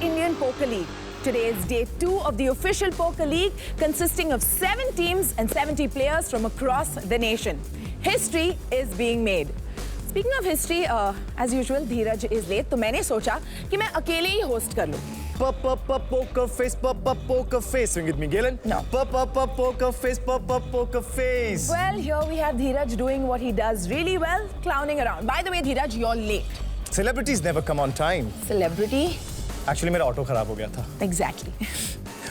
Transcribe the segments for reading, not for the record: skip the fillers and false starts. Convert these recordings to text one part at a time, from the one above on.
Indian Poker League. Today is day 2 of the official Poker League, consisting of 7 teams and 70 players from across the nation. History is being made. Speaking of history, as usual, Dheeraj is late, तो मैंने सोचा कि मैं अकेले ही host कर लूँ. Poker face, poker face. Swing with me, Galen. No. Poker face, poker face. Well, here we have Dheeraj doing what he does really well, clowning around. By the way, Dheeraj, you're late. Celebrities never come on time. Celebrity? Actually, मेरा auto खराब हो गया था. Exactly.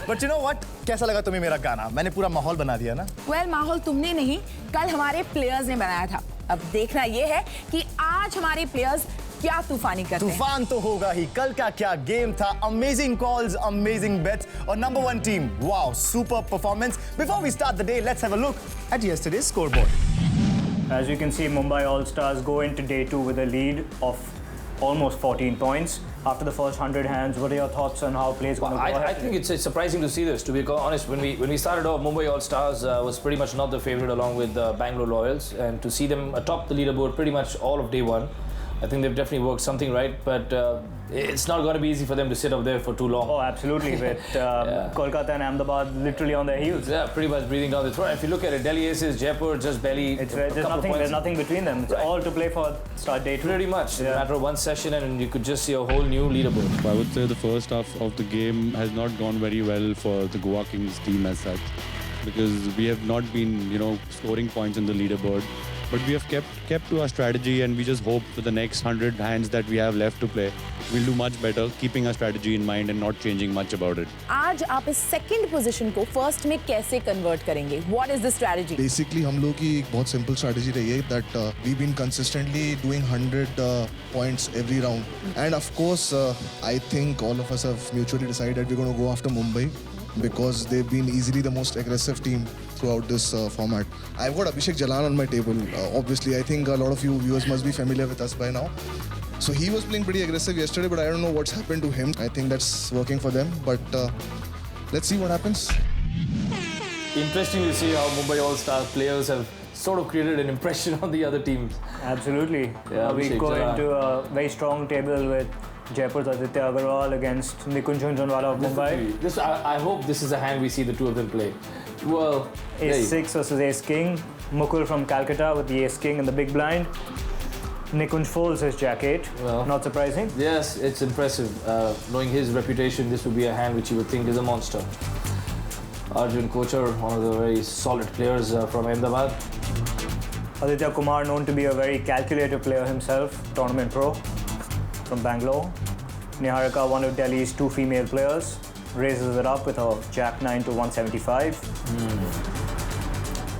But you know what? कैसा लगा तुम्हें मेरा गाना? मैंने पूरा माहौल बना दिया ना? Well, माहौल तुमने नहीं, कल हमारे प्लेयर्स ने बनाया था. अब देखना ये है कि आज हमारे प्लेयर्स क्या तूफानी करते हैं. तूफान तो होगा ही. कल का क्या गेम था? Amazing calls, amazing bets. और number 1 team. Wow, super performance. Before we start the day, let's have a look at yesterday's scoreboard. As you can see, Mumbai All-Stars go into day 2 with a lead of almost 14 points. After the first 100 hands, what are your thoughts on how play is going to go ahead? I think it's surprising to see this, to be honest. When we started off, Mumbai All-Stars was pretty much not the favourite along with Bangalore Royals, and to see them atop the leaderboard pretty much all of day 1, I think they've definitely worked something right, but it's not going to be easy for them to sit up there for too long. Oh, absolutely, with Kolkata and Ahmedabad literally on their heels. Yeah, pretty much breathing down the throat. If you look at it, Delhi Aces, Jaipur, just barely There's nothing between them. It's all to play for start day 2. Pretty much. In a matter of one session, and you could just see a whole new leaderboard. I would say the first half of the game has not gone very well for the Goa Kings team as such, because we have not been, scoring points in the leaderboard. But we have kept to our strategy, and we just hope for the next 100 hands that we have left to play, we'll do much better, keeping our strategy in mind and not changing much about it. आज आप इस second position को first में कैसे convert करेंगे? What is the strategy? Basically, हम लोग की एक बहुत simple strategy रही है that we've been consistently doing 100 points every round. And of course, I think all of us have mutually decided we're going to go after Mumbai, because they've been easily the most aggressive team throughout this format. I've got Abhishek Jalan on my table. Obviously, I think a lot of you viewers must be familiar with us by now. So he was playing pretty aggressive yesterday, but I don't know what's happened to him. I think that's working for them, but let's see what happens. Interesting to see how Mumbai All-Stars players have sort of created an impression on the other teams. Absolutely. Yeah, We go into a very strong table with Jaipur's Aditya Agarwal against Nikunj Jhunjhunwala of Mumbai. I hope this is a hand we see the two of them play. Well, Ace-6 versus Ace-King. Mukul from Calcutta with the Ace-King in the big blind. Nikunj folds his Jack-8. Well, not surprising. Yes, it's impressive. Knowing his reputation, this would be a hand which you would think is a monster. Arjun Kochar, one of the very solid players from Ahmedabad. Aditya Kumar, known to be a very calculated player himself, tournament pro from Bangalore. Niharika, one of Delhi's 2 female players, raises it up with her Jack-9 to 175.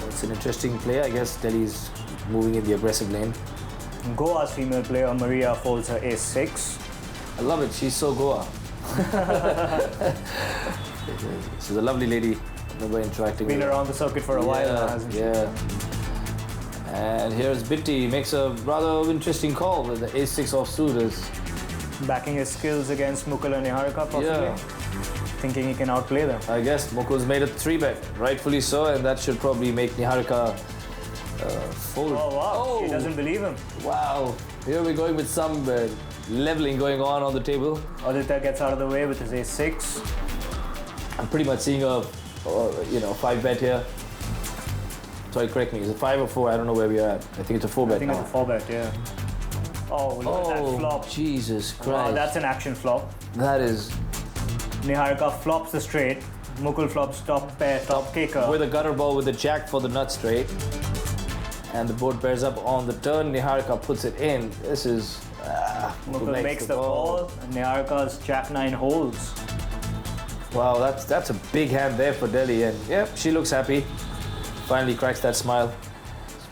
It's an interesting play. I guess Delhi's moving in the aggressive lane. Goa's female player, Maria, folds her Ace-6. I love it. She's so Goa. She's a lovely lady. Never interacting Been with around the circuit for a while now, hasn't she? Yeah. And here's Bitty. He makes a rather interesting call with the Ace-6 offsuit. Backing his skills against Mukul and Niharika, possibly. Yeah. Thinking he can outplay them. I guess Mukul's made a 3-bet, rightfully so, and that should probably make Niharika fold. Oh, wow. She doesn't believe him. Wow. Here we're going with some leveling going on the table. Aditya gets out of the way with his Ace-6. I'm pretty much seeing a 5-bet here. Sorry, correct me. Is it 5 or 4? I don't know where we are at. I think it's a 4-bet. I think it's a 4-bet, yeah. Oh, look at that flop. Jesus Christ. Wow, that's an action flop. That is... Niharika flops the straight. Mukul flops top pair, top kicker. With a gutter ball with the jack for the nut straight. And the board bears up on the turn. Niharika puts it in. This is... Mukul makes the call, and Niharika's Jack-9 holds. Wow, that's a big hand there for Delhi. And yeah, she looks happy. Finally cracks that smile.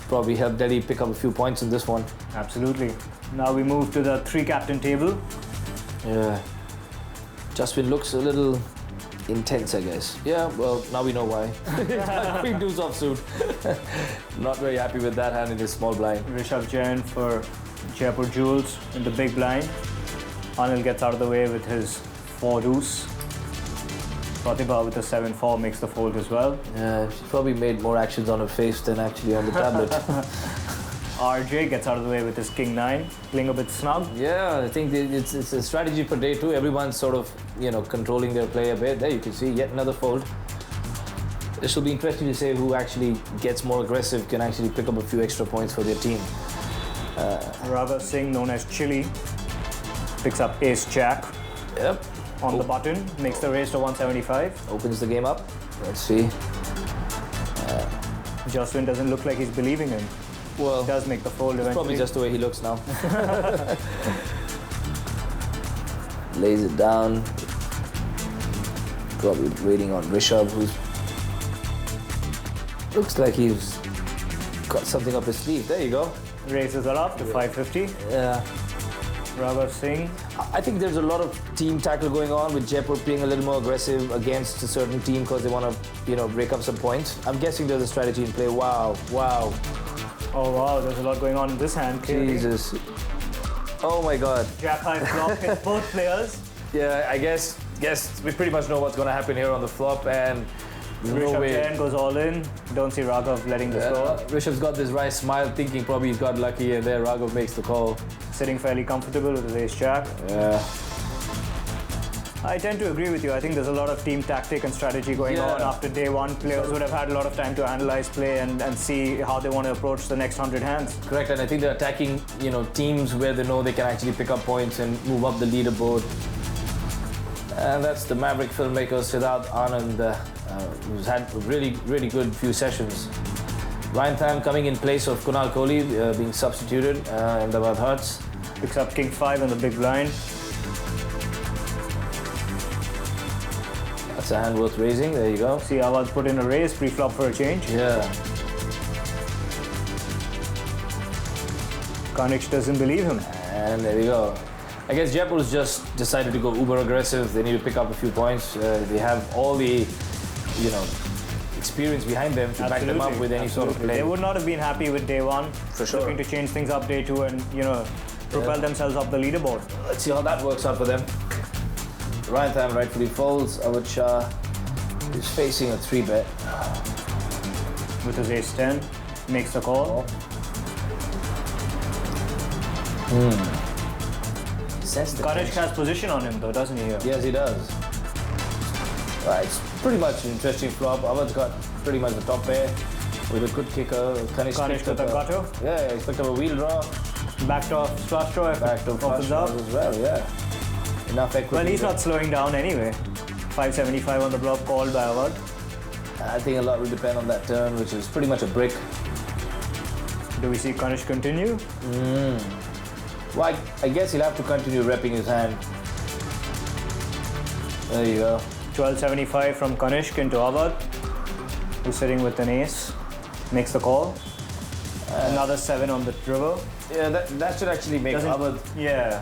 Probably helped Delhi pick up a few points in this one. Absolutely. Now we move to the 3-captain table. Yeah. Jaswin looks a little intense, I guess. Yeah, well, now we know why. Queen deuce offsuit. Not very happy with that hand in his small blind. Rishabh Jain for Jaipur Jewels in the big blind. Anil gets out of the way with his 4-deuce. Pratibha with a 7-4 makes the fold as well. Yeah, she probably made more actions on her face than actually on the tablet. RJ gets out of the way with his king 9, playing a bit snug. Yeah, I think it's a strategy for day 2. Everyone's sort of, controlling their play a bit. There you can see yet another fold. This will be interesting to say who actually gets more aggressive, can actually pick up a few extra points for their team. Raghav Singh, known as Chili, picks up ace-jack Yep. on the button, makes the raise to 175. Opens the game up. Let's see. Joswin doesn't look like he's believing him. Well, He does make the fold eventually. probably just the way he looks now. Lays it down. Probably waiting on Rishabh, who's looks like he's got something up his sleeve. There you go. Raises are up to 550. Yeah. Raghav Singh. I think there's a lot of team tackle going on with Jaipur being a little more aggressive against a certain team because they want to, break up some points. I'm guessing there's a strategy in play. Wow. Oh wow, there's a lot going on in this hand, clearly. Jesus. Oh my God. Jack high flop hits both players. Yeah, I guess we pretty much know what's going to happen here on the flop, and there's no Rishabh way. Jain goes all in. Don't see Raghav letting this go. Rishabh's got this right smile, thinking probably he's got lucky, and there Raghav makes the call. Sitting fairly comfortable with his ace-jack. Yeah. I tend to agree with you. I think there's a lot of team tactic and strategy going on after day 1. Players would have had a lot of time to analyze play and see how they want to approach the next 100 hands. Correct, and I think they're attacking, teams where they know they can actually pick up points and move up the leaderboard. And that's the Maverick filmmaker Siddharth Anand, who's had a really, really good few sessions. Ryan Tham coming in place of Kunal Kohli, being substituted in Ahmedabad Hearts. Picks up king 5 in the big blind. That's a hand worth raising. There you go. See Awad put in a raise pre-flop for a change. Yeah. Kanishk doesn't believe him. And there we go. I guess Jaipur's just decided to go uber aggressive. They need to pick up a few points. They have all the, experience behind them to back them up with any sort of play. They would not have been happy with day 1. For sure. Looking to change things up day 2 and, propel themselves up the leaderboard. Let's see how that works out for them. Ryan Tham rightfully folds. Awad Shah is facing a 3-bet. With his ace-10, makes the call. Kanishk has position on him though, doesn't he? Yes, he does. Right, it's pretty much an interesting flop. Awad's got pretty much the top pair with a good kicker. Kanishk with a gutter. Yeah, he picked up a wheel draw. Back to flush draw. Back to flush opens up. as well, yeah. Enough equity. Well, he's not slowing down anyway. 575 on the block, called by Awad. I think a lot will depend on that turn, which is pretty much a brick. Do we see Kanishk continue? Well, I guess he'll have to continue repping his hand. There you go. 1275 from Kanishk into Awad, who's sitting with an ace. Makes the call. Another 7 on the river. Yeah, that should actually make Awad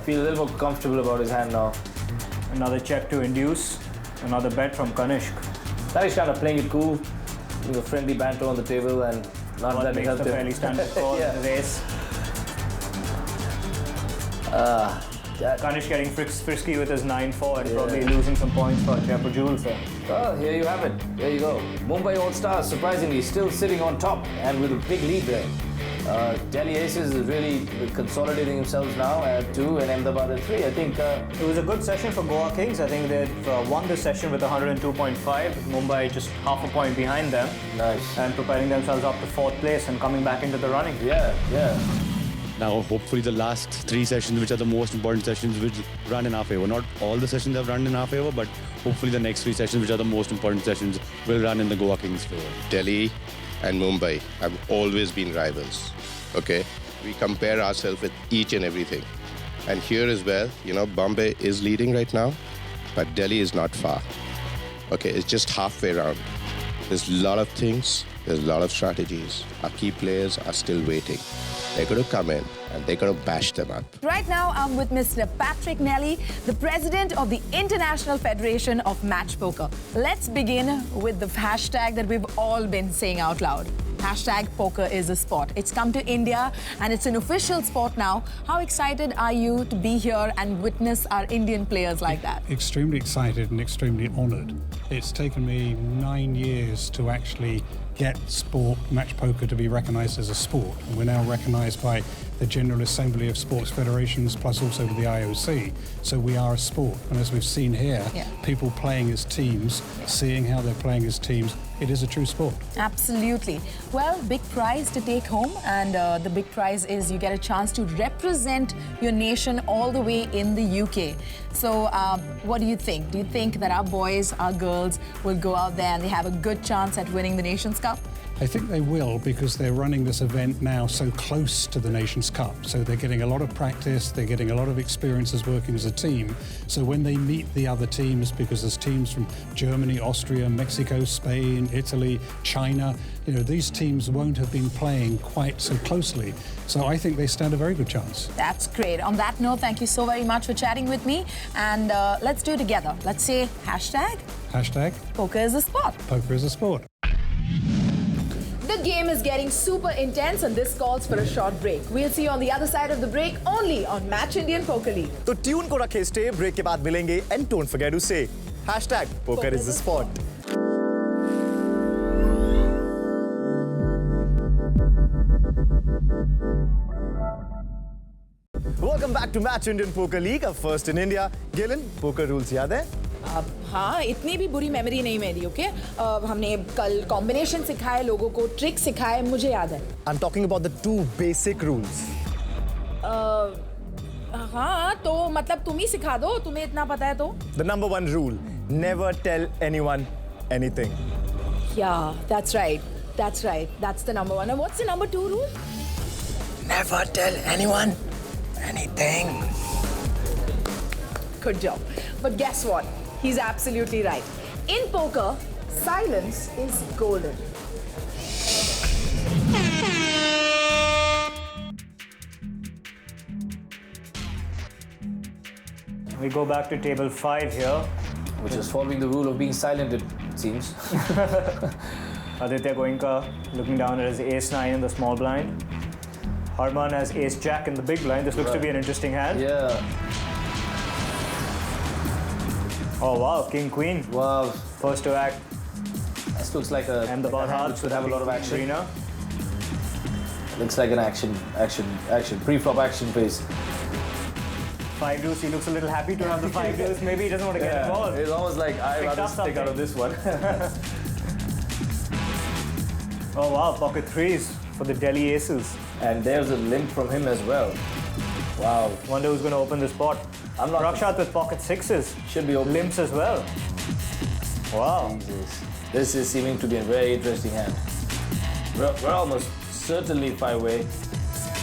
feel a little more comfortable about his hand now. Another check to induce. Another bet from Kanishk. That is kind of playing it cool, with a friendly banter on the table, and not Awad letting makes help the him. fairly standard call Yeah. with his ace. Kanishk getting frisky with his 9-4 and probably losing some points for Jaipur Jules there. Well, here you have it. There you go. Mumbai All Stars, surprisingly, still sitting on top and with a big lead there. Delhi Aces is really consolidating themselves now at 2 and Ahmedabad at 3. I think It was a good session for Goa Kings. I think they won this session with 102.5. Mumbai just half a point behind them. nice. And propelling themselves up to 4th place and coming back into the running. Yeah. Now, hopefully the last 3 sessions, which are the most important sessions, will run in our favor. Not all the sessions have run in our favor, but hopefully the next 3 sessions, which are the most important sessions, will run in the Goa Kings' favor. Delhi and Mumbai have always been rivals, okay? We compare ourselves with each and everything. And here as well, Bombay is leading right now, but Delhi is not far. Okay, it's just halfway around. There's a lot of things, there's a lot of strategies. Our key players are still waiting. They're going to come in and they're going to bash them up. Right now, I'm with Mr. Patrick Nelly, the president of the International Federation of Match Poker. Let's begin with the hashtag that we've all been saying out loud. Hashtag poker is a sport. It's come to India and it's an official sport now. How excited are you to be here and witness our Indian players like that? Extremely excited and extremely honoured. It's taken me 9 years to actually get sport, match poker, to be recognised as a sport. And we're now recognised by the General Assembly of Sports Federations, plus also the IOC. So we are a sport. And as we've seen here, people playing as teams, seeing how they're playing as teams, it is a true sport. Absolutely. Well, big prize to take home, and the big prize is you get a chance to represent your nation all the way in the UK. So what do you think? Do you think that our boys, our girls will go out there and they have a good chance at winning the Nations Cup? I think they will, because they're running this event now so close to the Nations Cup. So they're getting a lot of practice, they're getting a lot of experience as working as a team. So when they meet the other teams, because there's teams from Germany, Austria, Mexico, Spain, Italy, China, you know, these teams won't have been playing quite so closely. So I think they stand a very good chance. That's great. On that note, thank you so very much for chatting with me. And let's do it together. Let's say hashtag Poker is a sport. Poker is a sport. The game is getting super intense and this calls for a short break. We'll see you on the other side of the break only on Match Indian Poker League. तो tune को रखे stay break के बाद मिलेंगे and don't forget to say hashtag poker is a sport. Welcome back to Match Indian Poker League, a first in India. Gillen, poker rules याद है? हाँ, इतनी भी बुरी मेमोरी नहीं मेरी, ओके? हमने कल कॉम्बिनेशन सिखाए लोगों को, ट्रिक सिखाए, मुझे याद है. I'm talking about the two basic rules. हाँ, तो मतलब तुम ही सिखा दो, तुम्हें इतना पता है तो. The number one rule: never tell anyone anything. Yeah, that's right. That's right. That's the number one. And what's the number two rule? Never tell anyone anything. Good job. But guess what? He's absolutely right. In poker, silence is golden. We go back to table 5 here. Which is following the rule of being silent, it seems. Aditya Goenka looking down at his ace-9 in the small blind. Harman has ace-jack in the big blind. This looks to be an interesting hand. Yeah. Oh wow, king-queen. Wow. First to act. This looks like a And the like a hand Barhad which could have a lot of action. Arena. Looks like an action. Pre-flop action phase. 5 deuce, he looks a little happy to have the 5 deuce. Maybe he doesn't want to get involved. It's almost like I'd rather stick out of this one. Oh wow, pocket threes for the Delhi aces. And there's a limp from him as well. Wow. Wonder who's going to open this pot. I'm not. Rakshat with pocket sixes. Should be open. Limps as well. Wow. Jesus. This is seeming to be a very interesting hand. We're almost certainly 5-way.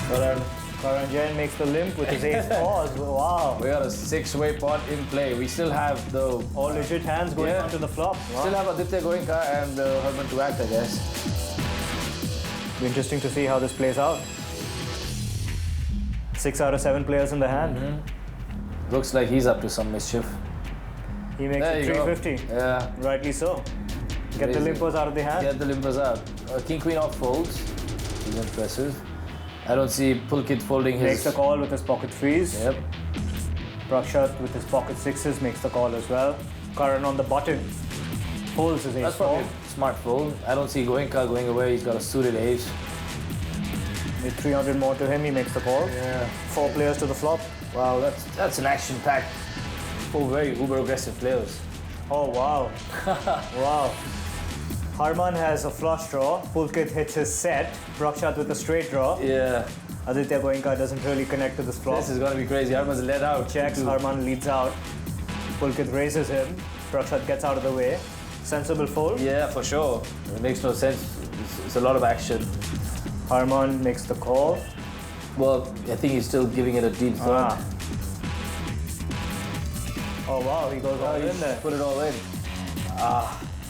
Karan Jain makes the limp with his ace fours. Wow. We got a 6-way pot in play. We still have the All legit hands going Yeah. onto the flop. Wow. still have Aditya Goenka and Harman to act, I guess. Be interesting to see how this plays out. 6 out of 7 players in the hand. Looks like he's up to some mischief. He makes There it you go. 350. Yeah. Rightly so. Get the Crazy. limpers out of the hand. Get the limpers out. King Queen off folds. He's impressive. I don't see Pulkit folding his. Makes the call with his pocket threes. Yep. Prakshat with his pocket sixes makes the call as well. Karan on the button folds his ace That's four. probably a smart fold. I don't see Goenka going away. He's got a suited ace. With 300 more to him, he makes the call. Yeah. 4 players to the flop. Wow, that's an action-packed. 4 very uber-aggressive players. Oh wow. Wow. Harman has a flush draw. Pulkit hits his set. Prakshat with a straight draw. Yeah. Aditya Goenka doesn't really connect to this flop. This is gonna be crazy. Harman's let out. Checks, Harman leads out. Pulkit raises him. Prakshat gets out of the way. Sensible fold. Yeah, for sure. It makes no sense. It's a lot of action. Harman makes the call. Well, I think he's still giving it a deep thought. Oh wow, he goes all in there. Put it all in.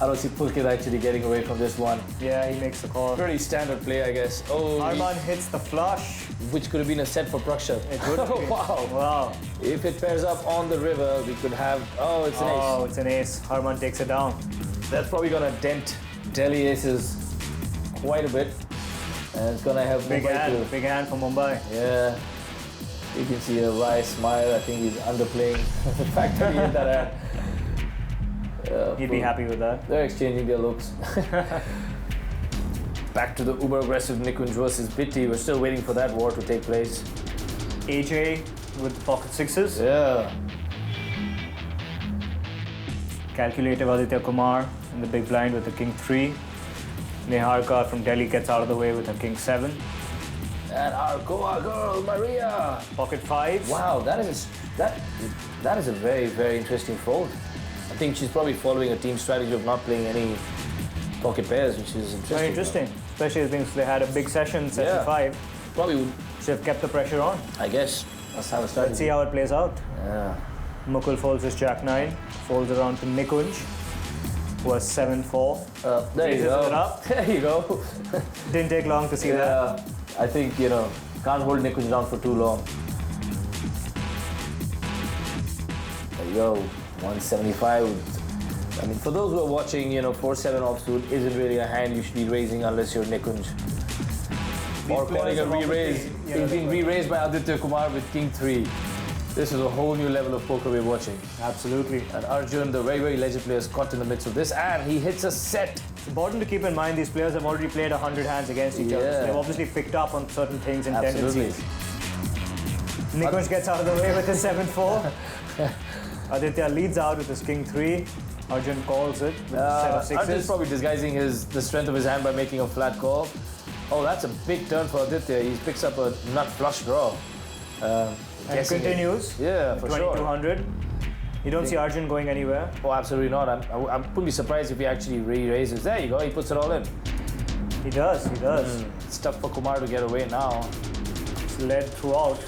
I don't see Pulkit actually getting away from this one. Yeah, he makes the call. Pretty standard play, I guess. Oh, Harman hits the flush. which could have been a set for Prakshat. It would be. Wow. Wow. If it pairs up on the river, we could have. Oh, it's an Oh, it's an ace. Harman takes it down. ace. That's probably gonna dent Delhi Aces quite a bit. And it's going to help Mumbai Big hand for Mumbai. Yeah. You can see a wry smile. I think he's underplaying the fact that he hit that hand. He'd be happy with that. They're exchanging their looks. Back to the uber aggressive Nikunj versus Bitti. We're still waiting for that war to take place. AJ with the pocket sixes. Yeah. Calculative Aditya Kumar in the big blind with the king 3. Niharika from Delhi gets out of the way with a king 7. And our Goa girl, Maria. Pocket 5s. Wow, that is a very, very interesting fold. I think she's probably following a team strategy of not playing any pocket pairs, which is interesting. Very interesting, especially since they had a big session 5. Probably would, Should have kept the pressure on. I guess. That's how it started. Let's see how it plays out. Yeah. Mukul folds his jack 9, folds around to Nikunj, who has 7-4. There you Raises go. it up. There you go. Didn't take long to see that. I think, can't hold Nikunj down for too long. There you go. 175. I mean, for those who are watching, 4-7 offsuit isn't really a hand you should be raising unless you're Nikunj. Or calling a re-raise. He's being re-raised by Aditya Kumar with king 3. This is a whole new level of poker we're watching. Absolutely. And Arjun, the very, very legend player, is caught in the midst of this, and he hits a set. It's important to keep in mind these players have already played 100 hands against each other. So they've obviously picked up on certain things and Absolutely. tendencies. Nikunj gets out of the way with his 7-4. Aditya leads out with his king 3. Arjun calls it with a set of 6s. Arjun's probably disguising the strength of his hand by making a flat call. Oh, that's a big turn for Aditya. He picks up a nut flush draw. And continues. Yeah, for sure. 2200. You don't see Arjun going anywhere. Oh, absolutely not. I wouldn't be surprised if he actually re-raises. There you go. He puts it all in. He does. It's tough for Kumar to get away now. It's led throughout.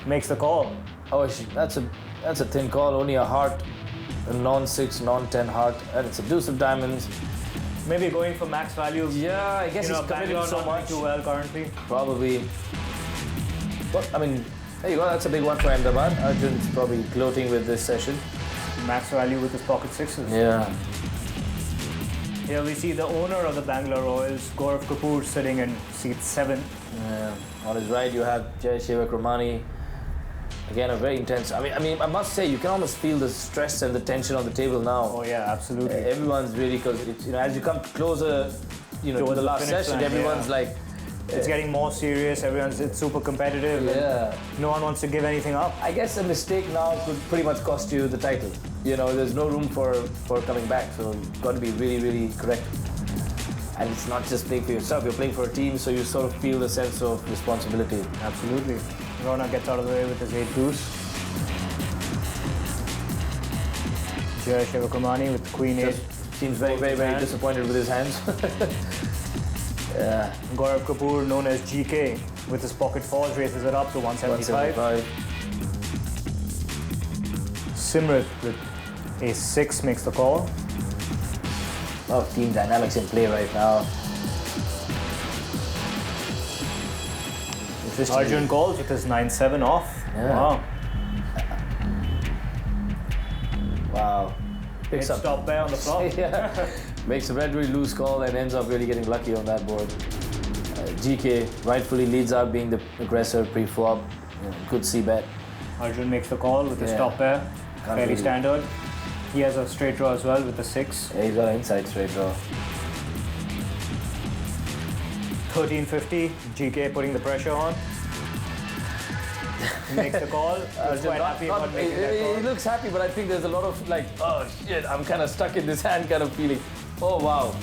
Makes the call. Oh, that's a thin call. Only a heart, a non-6, non-10 heart, and it's a deuce of diamonds. Maybe going for max value. Yeah, I guess he's committed so much. Too well currently. Probably. But I mean, there you go. That's a big one for Ahmedabad. Arjun's probably gloating with this session. Max value with his pocket 6s. Yeah. Here we see the owner of the Bangalore Royals, Gaurav Kapoor, sitting in seat 7. Yeah. On his right, you have Jai Ramani. Again, a very intense. I mean, I must say, you can almost feel the stress and the tension on the table now. Oh yeah, absolutely. Everyone's really, because as you come closer, to the last session, everyone's like. It's getting more serious. It's super competitive. Yeah. No one wants to give anything up. I guess a mistake now could pretty much cost you the title. There's no room for coming back. So you've got to be really, really correct. And it's not just playing for yourself. You're playing for a team, so you sort of feel the sense of responsibility. Absolutely. Rona gets out of the way with his 8 deuce. Jai Shivakumani with Queen 8. Seems very, very, very disappointed with his hands. Yeah. Gaurav Kapoor, known as GK, with his pocket 4s, raises it up to 175. Simrit with a 6 makes the call. A lot of team dynamics in play right now. Arjun calls with his 9-7 off. Yeah. Wow. Picks up top pair on the flop. Yeah. Makes a very loose call and ends up really getting lucky on that board. GK rightfully leads out, being the aggressor pre-flop. Good c-bet. Arjun makes the call with his top pair. Fairly standard. He has a straight draw as well with the 6. Yeah, he's got an inside straight draw. 1350, GK putting the pressure on. He makes the call. He's quite happy about making that call. He looks happy, but I think there's a lot of like, oh shit, I'm kind of stuck in this hand kind of feeling. Oh wow.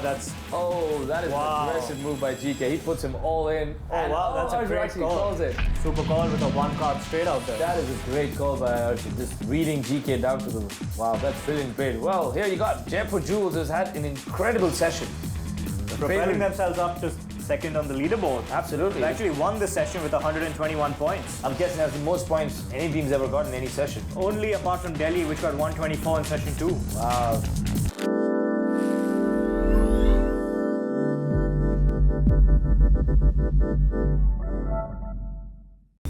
That is an aggressive move by GK. He puts him all in. Oh wow, that's a great call. Calls it. Super call with a 1 card straight out there. That is a great call by Arjun. Just reading GK down to the. Wow, that's brilliant play. Well, here you got Jaipur Jewels has had an incredible session. Propelling themselves up to second on the leaderboard. Absolutely. They actually won this session with 121 points. I'm guessing that's the most points any team's ever gotten in any session. Only apart from Delhi, which got 124 in session 2. Wow.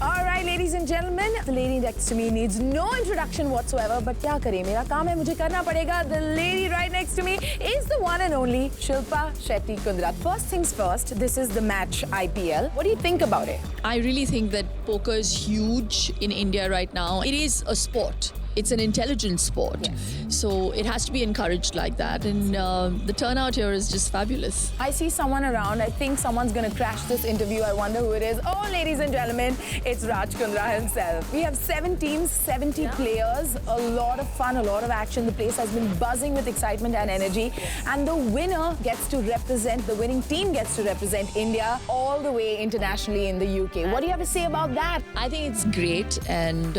All right, ladies and gentlemen, the lady next to me needs no introduction whatsoever. But क्या करें? मेरा काम है, मुझे करना पड़ेगा. The lady right next to me is the one and only Shilpa Shetty Kundra. First things first, this is the Match IPL. What do you think about it? I really think that poker is huge in India right now. It is a sport. It's an intelligent sport. So it has to be encouraged like that. And the turnout here is just fabulous. I see someone around. I think someone's going to crash this interview. I wonder who it is. Oh, ladies and gentlemen, it's Raj Kundra himself. We have 7 teams, 70 players, a lot of fun, a lot of action. The place has been buzzing with excitement and energy. And the winner gets to represent, the winning team gets to represent India all the way internationally in the UK. What do you have to say about that? I think it's great, and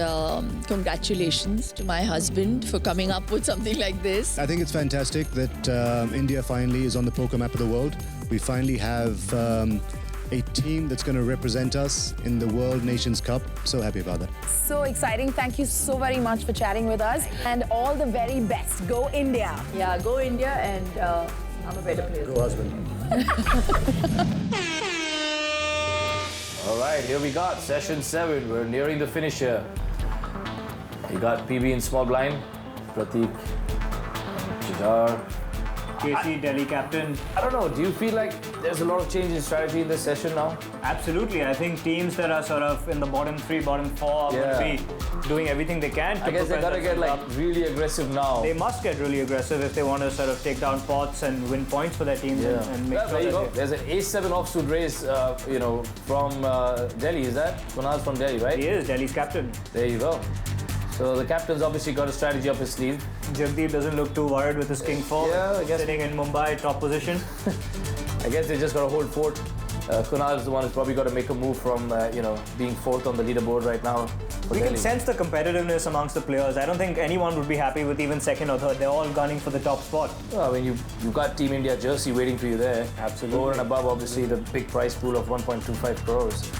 congratulations to my husband for coming up with something like this. I think it's fantastic that India finally is on the poker map of the world. We finally have a team that's going to represent us in the World Nations Cup. So happy about that. So exciting. Thank you so very much for chatting with us. And all the very best. Go India. Yeah, go India, and I'm a better player. Go husband. All right, here we got session 7. We're nearing the finish here. You got PB in small blind, Pratik, Jidar. KC, Delhi captain. I don't know, do you feel like there's a lot of change in strategy in this session now? Absolutely. I think teams that are sort of in the bottom 3, bottom 4 are going to be doing everything they can to I guess they propel gotta get themselves like up. really aggressive now. They must get really aggressive if they want to sort of take down pots and win points for their teams and make Yeah, sure there you that go. There's an ace-7 offsuit race, from Delhi. Is that? Kunal's from Delhi, right? he is Delhi's captain. There you go. So the captain's obviously got a strategy up his sleeve. Jagdeep doesn't look too worried with his king 4. Yeah, I guess- Sitting in Mumbai, top position. I guess they just got to hold fort. Kunal's the one who's probably got to make a move from, being 4th on the leaderboard right now. for We can Delhi. sense the competitiveness amongst the players. I don't think anyone would be happy with even 2nd or 3rd. They're all gunning for the top spot. Well, I mean, you've got Team India jersey waiting for you there. Absolutely. Over and above, obviously, the big prize pool of 1.25 crores.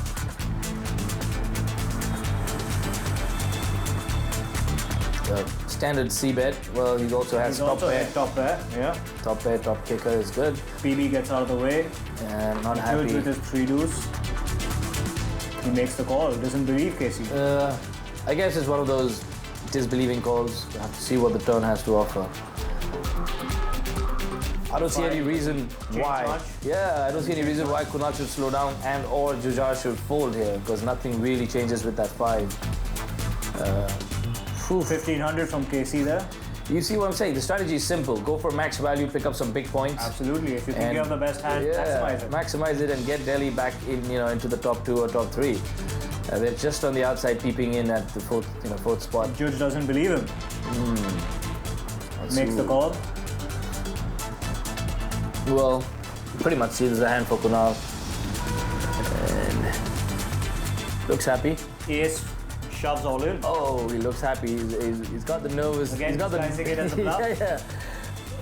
The standard C bet. Well, he also has He's top also pair. at top pair. Yeah. Top pair, top kicker is good. PB gets out of the way. And not Good happy. with his 3 deuce. He makes the call. Doesn't believe Casey. I guess it's one of those disbelieving calls. You have to see what the turn has to offer. I don't see any reason why. much? Yeah, I don't see any reason why Kunal should slow down and or Jujar should fold here, because nothing really changes with that 5. 1500 from Casey there. You see what I'm saying? The strategy is simple. Go for max value, pick up some big points. Absolutely. If you think And- you have the best hand, maximize it. Maximize it and get Delhi back in, into the top 2 or top 3. They're just on the outside, peeping in at the 4th spot. Judge doesn't believe him. Makes the call. Well, pretty much seals the hand for Kunal. And looks happy. Ace shoves all in. Oh, he looks happy. He's got the nervous. Again, he's got slicing it as a bluff. yeah.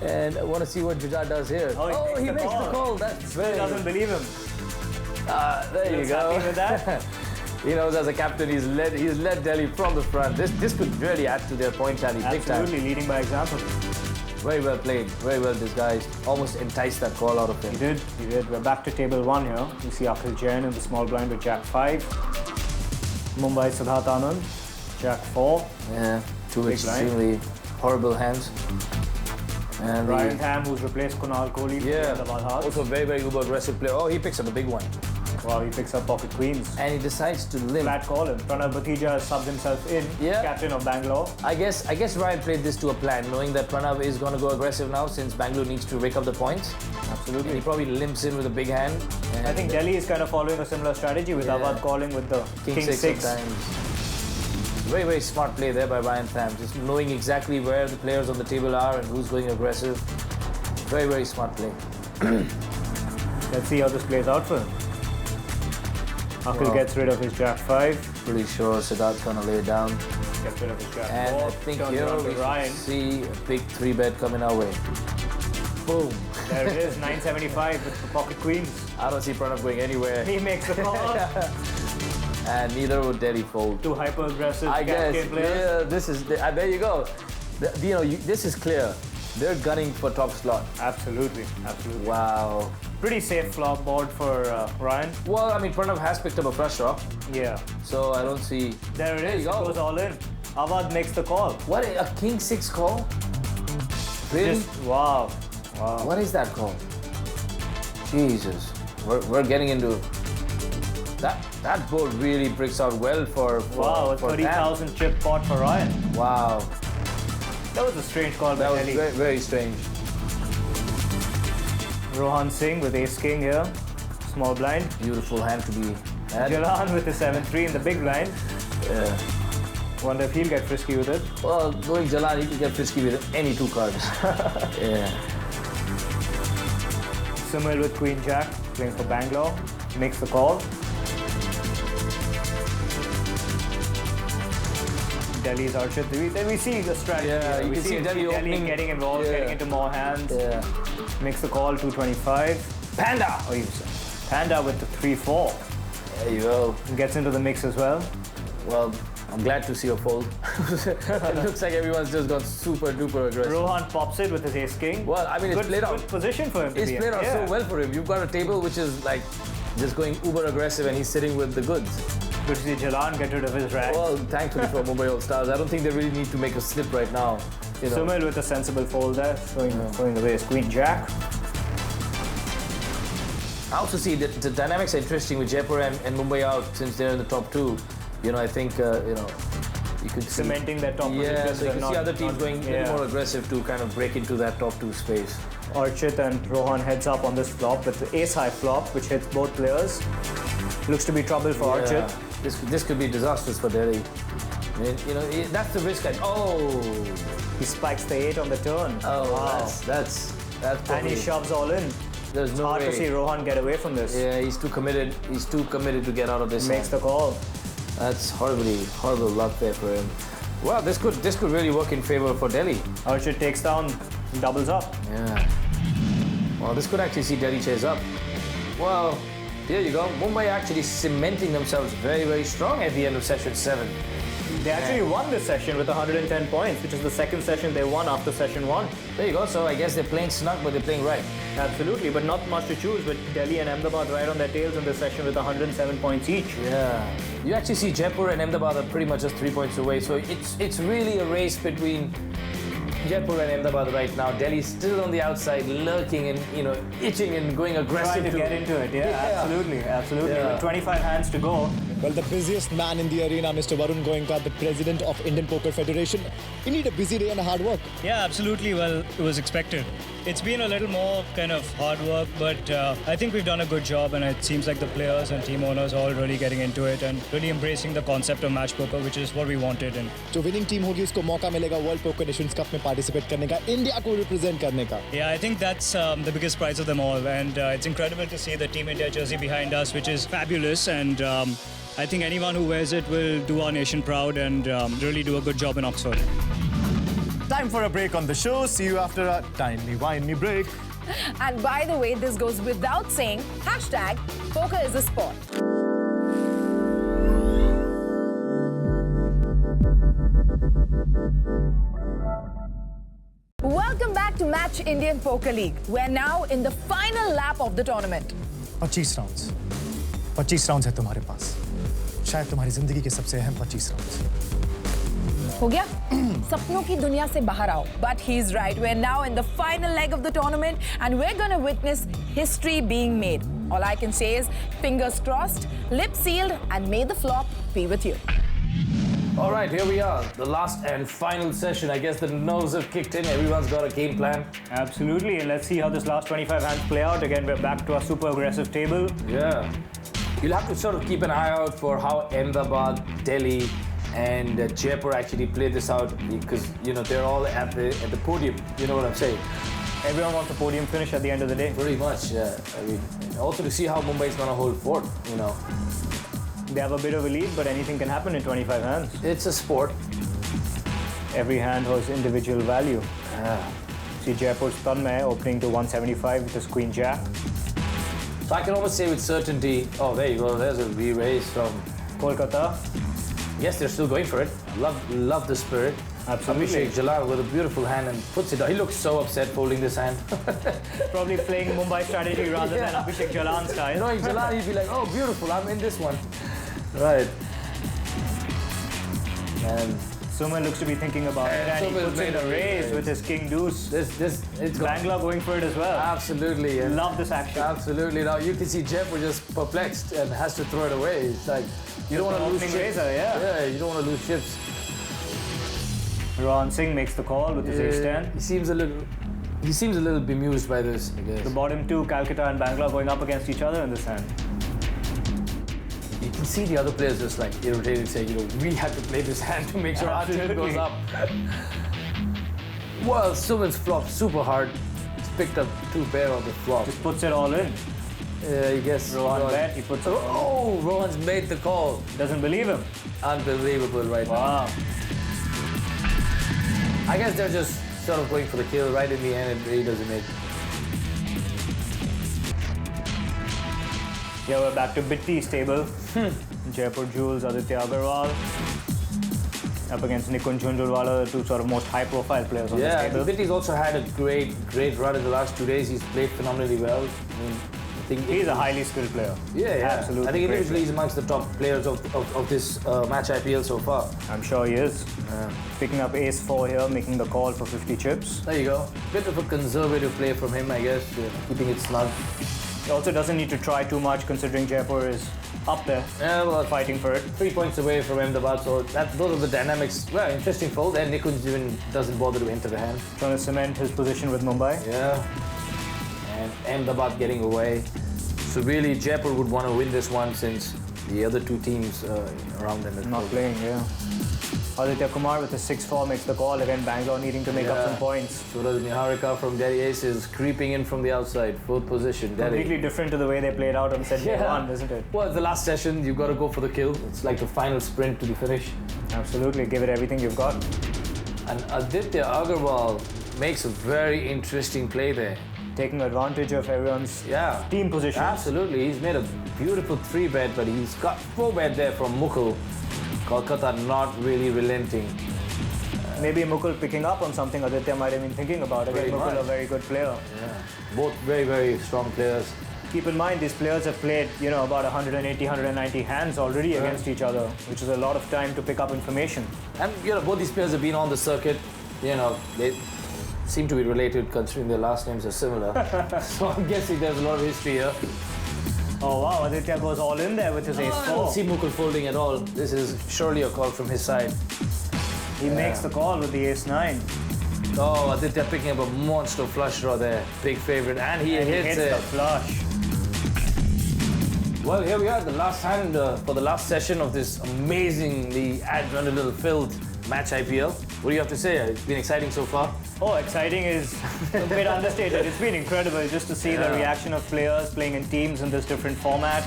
And I want to see what Jujar does here. Oh, he makes the call. That's very. He doesn't believe him. There you He's go. happy with that. He knows as a captain, he's led Delhi from the front. This could really add to their point tally big time. Absolutely, leading by example. Very well played. Very well disguised. Almost enticed that call out of him. He did. We're back to table 1 here. You see Akhil Jain in the small blind with Jack 5. Mumbai Siddharth Anand, Jack 4. Yeah, two Big extremely horrible hands. And Ryan Tham, who's replaced Kunal Kohli. yeah, for the Badhas. also very, very uber aggressive player. Oh, he picks up a big one. Wow, he picks up pocket queens. And he decides to limp. Flat call him. Pranav Bhatia has subbed himself in. Yeah. Captain of Bangalore. I guess Ryan played this to a plan, knowing that Pranav is going to go aggressive now since Bangalore needs to rake up the points. Absolutely. And he probably limps in with a big hand. And I think Delhi is kind of following a similar strategy with Yeah. Avad calling with the King 6 sometimes. Very, very smart play there by Ryan Tham. Just knowing exactly where the players on the table are and who's going aggressive. Very, very smart play. Let's see how this plays out for him. Akhil Wow. gets rid of his Jack 5. Pretty sure Siddharth's going to lay it down. Gets rid of his Jack And 4. I think turns here around we to Ryan. should see a big 3-bet coming our way. Boom. There it is, 975 with the pocket queens. I don't see Pranav going anywhere. He makes the call. And neither would Delhi fold. Two hyper aggressive I guess. captain players. Yeah, this is. There you go. This is clear. They're gunning for top slot. Absolutely. Wow. Pretty safe flop board for Ryan. Well, I mean, Pranav has picked up a flush draw, Yeah. so I don't see. There it is. you It go. goes all in. Avad makes the call. What, a king 6 call? Really? Just, wow. Wow. What is that call? Jesus, we're getting into that. That board really breaks out well for Wow, a for 30,000 chip pot for Ryan. Dan. Wow, That was a strange call that by was Delhi. very, very strange. Rohan Singh with ace king here. Small blind. Beautiful hand to be had. Jalan with the 7-3 in the big blind. Yeah. Wonder if he'll get frisky with it. Well, going Jalan, he can get frisky with any 2 cards. Yeah. Sumil with queen jack, playing for Bangalore. Makes the call. Delhi's Archit. Then we see the strategy. Yeah, here. you We can see Delhi opening. getting involved, Yeah. getting into more hands. Yeah. Makes the call, 225. Panda. Oh, he's Panda with the 3-4. There you go. Gets into the mix as well. Well, I'm glad to see a fold. It looks like everyone's just gone super duper aggressive. Rohan pops it with his ace king. Well, I mean, it's good, played out. good position for him to It's be in. played out Yeah. so well for him. You've got a table which is like just going uber aggressive, and he's sitting with the goods. Good to see Jalan get rid of his rag. Well, thankfully for Mumbai All Stars, I don't think they really need to make a slip right now. You know. Sumil with a sensible fold there, showing the way his queen jack. I also see that the dynamics are interesting with Jaipur and Mumbai out since they're in the top 2. You know, I think you could see, Cementing that top yeah, position. so you can see other teams going a yeah. little more aggressive to kind of break into that top 2 space. Archit and Rohan heads up on this flop with the ace high flop, which hits both players. Looks to be trouble for Yeah. Archit. This could be disastrous for Delhi. I mean, you know, that's the risk. He spikes the 8 on the turn. Oh, Wow. that's And probably, he shoves all in. there's It's no hard way. to see Rohan get away from this. Yeah, he's too committed. He's too committed to get out of this. Makes the call. That's horrible luck there for him. Well, this could really work in favor for Delhi. Archit takes down, doubles up. Yeah. Well, this could actually see Delhi chase up. Well, there you go. Mumbai actually cementing themselves very, very strong at the end of session 7. They actually won this session with 110 points, which is the second session they won after session 1. There you go. So I guess they're playing snug, but they're playing right. Absolutely, but not much to choose with Delhi and Ahmedabad right on their tails in this session with 107 points each. Yeah. You actually see Jaipur and Ahmedabad are pretty much just 3 points away. So it's really a race between Jaipur and Ahmedabad right now. Delhi's still on the outside, lurking and itching and going aggressive. Trying to get into it, yeah. Absolutely. Yeah. With 25 hands to go. Well, the busiest man in the arena, Mr. Varun Goenka, the president of Indian Poker Federation. You need a busy day and a hard work. Yeah, absolutely. Well, it was expected. It's been a little more kind of hard work, but I think we've done a good job, and it seems like the players and team owners are all really getting into it and really embracing the concept of match poker, which is what we wanted. And जो winning team होगी उसको मौका मिलेगा world poker Nations cup में participate करने का, India को represent करने का. yeah, I think that's the biggest prize of them all, and it's incredible to see the Team India jersey behind us, which is fabulous, and I think anyone who wears it will do our nation proud and really do a good job in Oxford. Time for a break on the show. See you after a timely-wimey break. And by the way, this goes without saying, hashtag poker is a sport. Welcome back to Match Indian Poker League. We're now in the final lap of the tournament. 25 rounds. 25 rounds है तुम्हारे पास. शायद तुम्हारी जिंदगी के सबसे अहम 25 rounds. हो गया? सपनों की दुनिया से बाहर आओ. But he's right. We're now in the final leg of the tournament and we're going to witness history being made. All I can say is fingers crossed, lips sealed, and may the flop be with you. All right, here we are, the last and final session. I guess the nerves have kicked in. Everyone's got a game plan. Absolutely, and let's see how this last 25 hands play out. Again, we're back to our super aggressive table. Yeah. You'll have to sort of keep an eye out for how Ahmedabad, Delhi, and Jaipur actually play this out because they're all at the podium. You know what I'm saying? Everyone wants a podium finish at the end of the day. Pretty much, yeah. I mean, also to see how Mumbai's gonna hold fort. They have a bit of a lead, but anything can happen in 25 hands. It's a sport. Every hand has individual value. Yeah. See Jaipur's Tanmay opening to 175 with his Queen Jack. So I can almost say with certainty. Oh, there you go. There's a re-raise from Kolkata. Yes, they're still going for it. Love the spirit. Absolutely. Abhishek Jalal with a beautiful hand and puts it down. He looks so upset holding this hand. Probably playing Mumbai strategy rather than Abhishek Jalan style. You know, in Jalal, he'd be like, oh, beautiful, I'm in this one. Right. And Suman looks to be thinking about it, and he Suman's puts in made the a raise raise. with his king deuce. it's gone. Bangla going for it as well. Absolutely. And Love this action. absolutely. Now you can see Jaipur just perplexed and has to throw it away. It's like, you don't want to lose opening chips. razor, yeah. Yeah, you don't want to lose chips. Rohan Singh makes the call with his ace-10. He seems a little bemused by this, I guess. The bottom two, Calcutta and Bangla, going up against each other in this hand. You can see the other players just like irritated, saying, we have to play this hand to make sure our team goes up. Well, Suman's flopped super hard. He's picked up 2 pair on the flop. Just puts it all in. I guess. Rohan bet, he puts it all in. Oh, Rohan's made the call. Doesn't believe him. Unbelievable right now. Wow. I guess they're just sort of going for the kill right in the end. It really doesn't make. Yeah, we're back to Bitti stable. Jaipur Jules, Aditya Agarwal. Up against Nikunj Jhunjhunwala, the two sort of most high-profile players on the Yeah, table. Bitti's also had a great run in the last 2 days. He's played phenomenally well. I mean, I think He's a highly skilled player. yeah. Absolutely. I think great individually he's amongst the top players of this match IPL so far. player. I'm sure he is. Picking up ace-4 here, making the call for 50 chips. There you go. Bit of a conservative play from him, I guess, keeping it snug. He also doesn't need to try too much considering Jaipur is up there Yeah, well, fighting for it. 3 points away from Ahmedabad, so those are the dynamics. Well, interesting fold. And Nikunj even doesn't bother to enter the hand. Trying to cement his position with Mumbai. Yeah. And Ahmedabad getting away. So really, Jaipur would want to win this one since the other 2 teams around them. Not playing, yeah. Aditya Kumar with a 6-4 makes the call. Again, Bangalore needing to make up some points. So does Niharika from Delhi Aces creeping in from the outside, 4th position. Delhi. Completely different to the way they played out on set day 1, isn't it? Well, it's the last session. You've got to go for the kill. It's like the final sprint to the finish. Absolutely, give it everything you've got. And Aditya Agarwal makes a very interesting play there. Taking advantage of everyone's team positions. Absolutely. He's made a beautiful 3-bet, but he's got 4-bet there from Mukul. Kolkata not really relenting. Maybe Mukul picking up on something Aditya might have been thinking about. Again, Pretty Mukul much. a very good player. Yeah. Both very, very strong players. Keep in mind, these players have played, about 180, 190 hands already against each other, which is a lot of time to pick up information. And, both these players have been on the circuit. They seem to be related considering their last names are similar. So I'm guessing there's a lot of history here. Oh wow, Aditya goes all in there with his I don't ace-4. see Mukul folding at all. This is surely a call from his side. He makes the call with the ace-9. Oh, Aditya picking up a monster flush draw there. Big favorite. And he hits the it. flush. Well, here we are, the last hand for the last session of this amazingly adrenaline-filled match IPL. What do you have to say? It's been exciting so far. Oh, exciting is a bit understated. It's been incredible just to see the reaction of players playing in teams in this different format.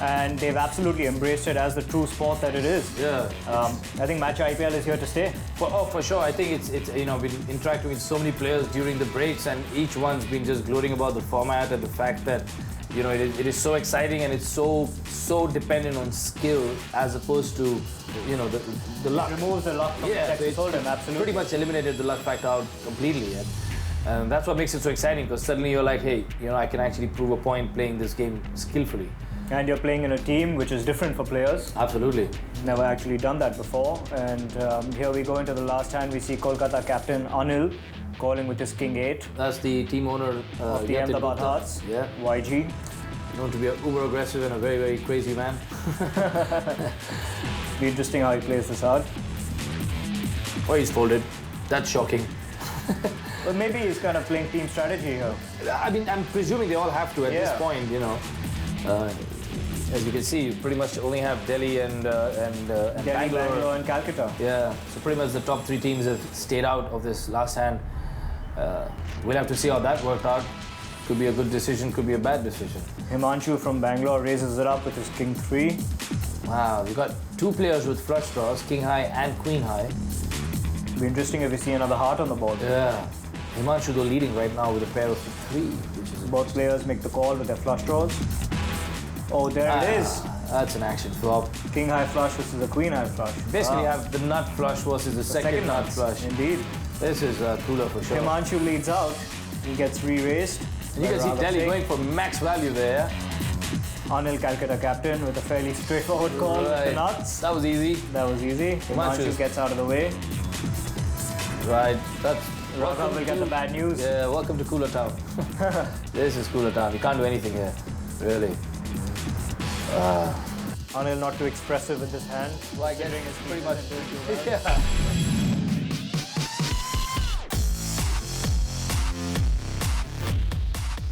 And they've absolutely embraced it as the true sport that it is. Yeah. I think Match IPL is here to stay. For sure. I think it's been interacting with so many players during the breaks, and each one's been just gloating about the format and the fact that it is so exciting and it's so dependent on skill as opposed to the luck. It removes the luck from Texas Hold'em, absolutely. Pretty much eliminated the luck factor out completely. And that's what makes it so exciting, because suddenly you're like, hey, I can actually prove a point playing this game skillfully. And you're playing in a team which is different for players. Absolutely. Never actually done that before. And here we go into the last hand. We see Kolkata captain Anil calling with his King 8. That's the team owner of the Ahmedabad Hearts. Yeah. YG. Known to be an uber aggressive and a very, very crazy man. Be interesting how he plays this out. Oh, he's folded. That's shocking. Well, maybe he's kind of playing team strategy here. I mean, I'm presuming they all have to at this point, as you can see, you pretty much only have Delhi and Bangalore and Calcutta. Yeah, so pretty much the top 3 teams have stayed out of this last hand. We'll have to see how that worked out. Could be a good decision, could be a bad decision. Himanshu from Bangalore raises it up with his King 3. Wow, we've got 2 players with flush draws, King High and Queen High. Be interesting if we see another heart on the board. Yeah. Himanshu though leading right now with a pair of 3, which is both players make the call with their flush draws. Oh, there it is. That's an action flop. King high flush versus the queen high flush. Basically, you have the nut flush versus the second nut flush. Indeed. This is cooler for sure. Himanshu leads out. He gets re-raised. And you can see Delhi going for max value there. Anil Calcutta captain with a fairly straightforward call with the nuts. That was easy. That was easy. Himanshu gets out of the way. Right. That's Raghav will get the bad news. Yeah, welcome to Cooler Town. This is Cooler Town. You can't do anything here. Really. Anil not too expressive with his hand. Well, I guess it's pretty much. Yeah.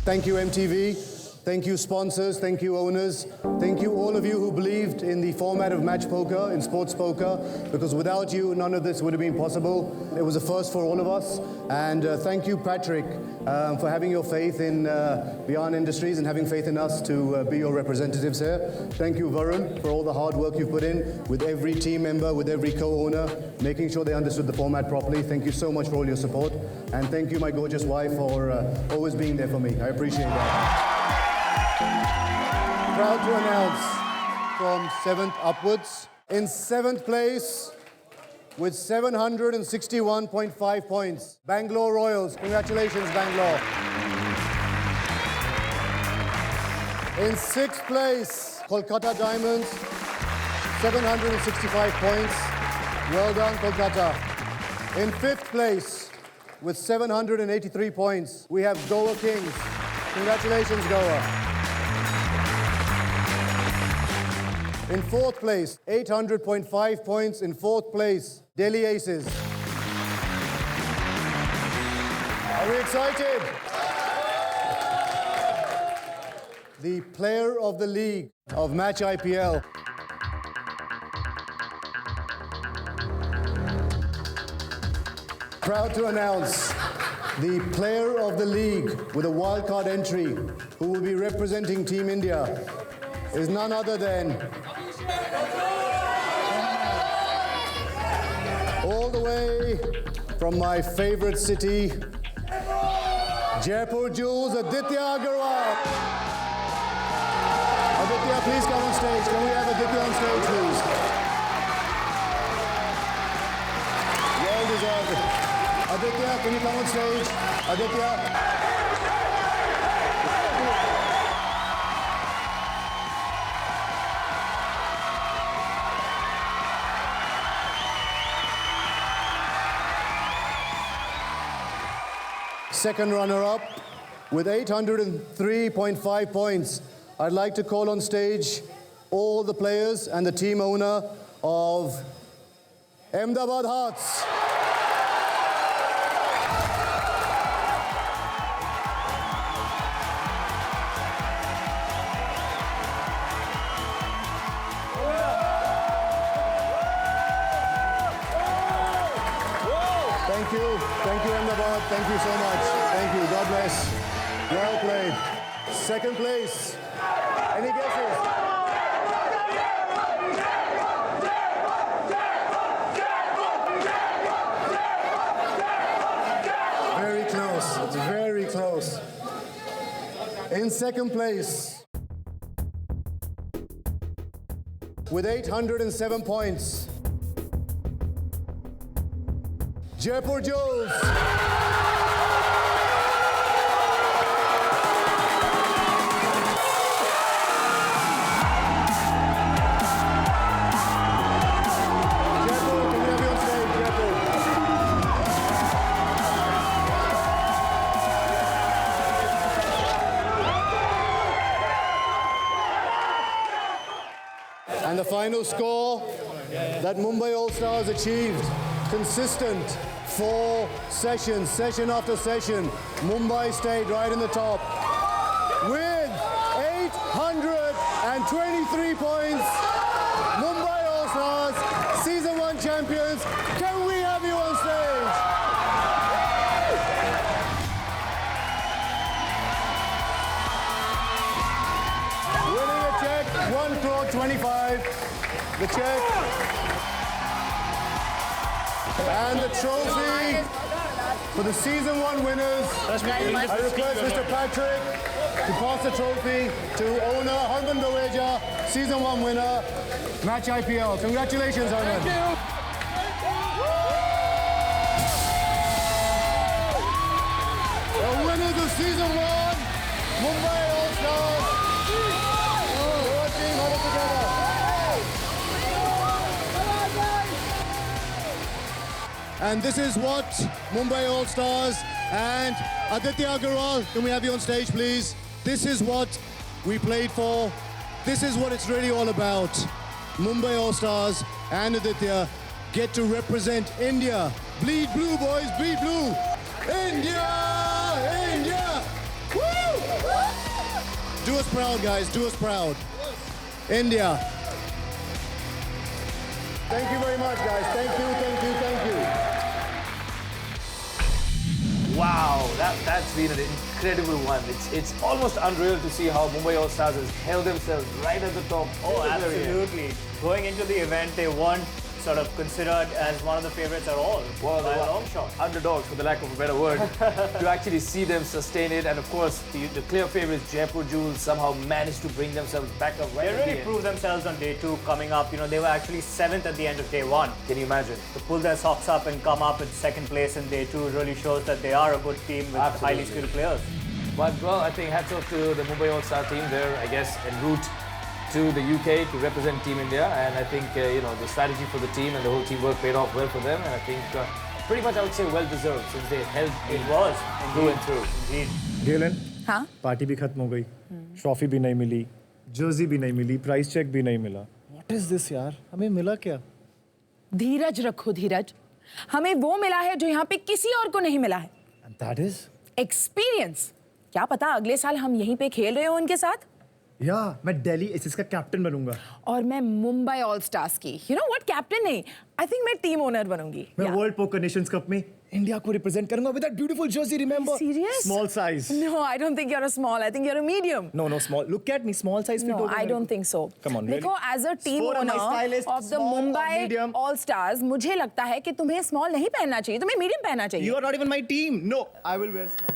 Thank you, MTV. Thank you, sponsors. Thank you, owners. Thank you, all of you who believed in the format of match poker, in sports poker, because without you, none of this would have been possible. It was a first for all of us. And thank you, Patrick, for having your faith in Beyond Industries and having faith in us to be your representatives here. Thank you, Varun, for all the hard work you've put in with every team member, with every co-owner, making sure they understood the format properly. Thank you so much for all your support. And thank you, my gorgeous wife, for always being there for me. I appreciate that. Proud to announce from 7th upwards, in 7th place with 761.5 points, Bangalore Royals. Congratulations, Bangalore. In 6th place, Kolkata Diamonds, 765 points. Well done, Kolkata. In 5th place, with 783 points, we have Goa Kings. Congratulations, Goa. In 4th place, 800.5 points. In 4th place, Delhi Aces. Are we excited? The player of the league of MatchIPL. Proud to announce the player of the league with a wildcard entry who will be representing Team India is none other than all the way from my favorite city, Jaipur Jewels, Aditya Agarwal. Aditya, please come on stage. Can we have Aditya on stage, please? Well deserved. Aditya, can you come on stage? Aditya. Second runner-up with 803.5 points. I'd like to call on stage all the players and the team owner of Ahmedabad Hearts. Thank you, Ahmedabad. Thank you so much. Thank you. God bless. Well played. Second place. Any guesses? Very close. It's very close. In second place, with 807 points, Jaipur Jewels. And the final score that Mumbai All-Stars achieved, consistent 4 sessions, session after session, Mumbai stayed right in the top with 823 points. Mumbai All-Stars, Season 1 champions. Can we have you on stage? Winning a check, 1,25 crore, the check. And the trophy For the season 1 winners, I request Mr. Patrick to pass the trophy to owner Harman Daweja, season 1 winner, Match IPL. Congratulations, Harman. Thank you. The winners of season 1, Mumbai All-Stars. Your team hold it together. And this is what Mumbai All-Stars and Aditya Agarwal, can we have you on stage, please? This is what we played for. This is what it's really all about. Mumbai All-Stars and Aditya get to represent India. Bleed blue, boys, bleed blue. India! India! Woo! Do us proud, guys, do us proud. India. Thank you very much, guys. Thank you, thank you, thank you. Wow, that's been an incredible one. It's almost unreal to see how Mumbai All Stars has held themselves right at the top. Oh, absolutely. Going into the event, they weren't sort of considered as one of the favorites at all. Well, by they a were long shot. underdogs, for the lack of a better word, to actually see them sustain it. And of course, the clear favorites, Jaipur Jewels, somehow managed to bring themselves back up right They at really the end. proved themselves on day 2 coming up. You know, they were actually 7th at the end of day 1. Can you imagine? To pull their socks up and come up in 2nd place in day 2 really shows that they are a good team with highly skilled players. But, well, I think hats off to the Mumbai All-Star team. They're, I guess, en route to the UK to represent Team India. And I think, you know, the strategy for the team and the whole teamwork paid off well for them. And I think pretty much, I would say, well-deserved since they held It was. through and through. Indeed. Galen, हाँ? Party भी खत्म हो गई, trophy भी नहीं मिली, Jersey भी नहीं मिली, price check भी नहीं मिला. What is this यार? हमें मिला क्या? धीरज रखो धीरज. हमें वो मिला है जो यहाँ पे किसी और को नहीं मिला है. And that is? एक्सपीरियंस. क्या पता अगले साल हम यहीं पे खेल रहे हो उनके साथ. या मैं दिल्ली एसिस का कैप्टन बनूंगा. और मैं मुंबई ऑल स्टार्स की. यू नो व्हाट, कैप्टन नहीं, आई थिंक मैं टीम ओनर बनूंगी. मैं वर्ल्ड पोकर नेशंस कप में इंडिया को रिप्रेजेंट करूंगा with that beautiful Jersey. Remember? Serious? Small size. No, I don't think you're a small. I think you're a medium. No, small. Look at me, small size. No, I don't think so. Come on, देखो, as a team Sport, my owner style is of the small or Mumbai medium. All Stars, मुझे लगता है कि तुम्हें small नहीं पहनना चाहिए, तुम्हें medium पहनना चाहिए. You are not even my team. No, I will wear small.